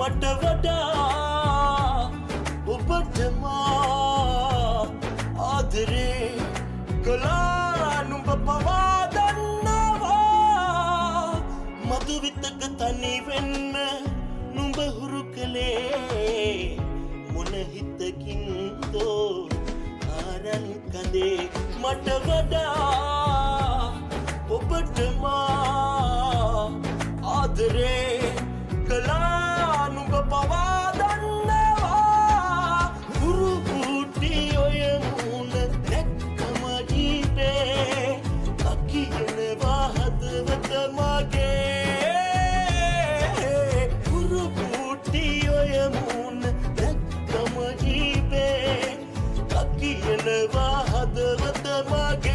මට වඩා ඔබටම ආදරේ කළා නුඹ පවා දන්නවා මතු විතක තනි වෙන්න නුඹ හුරු කළේ මොන හිතකින්දෝ ආරන් කඳේ මට වඩා ඔබටම ආදරේ කළා නුඹ පවා දන්නවා හුරු පුටි ඔය මුණ දැක්කම ජීවේ අකියනවා හදවත මගේ හුරු පුටි ඔය මුණ දැක්කම ජීවේ අකියනවා හදවත මගේ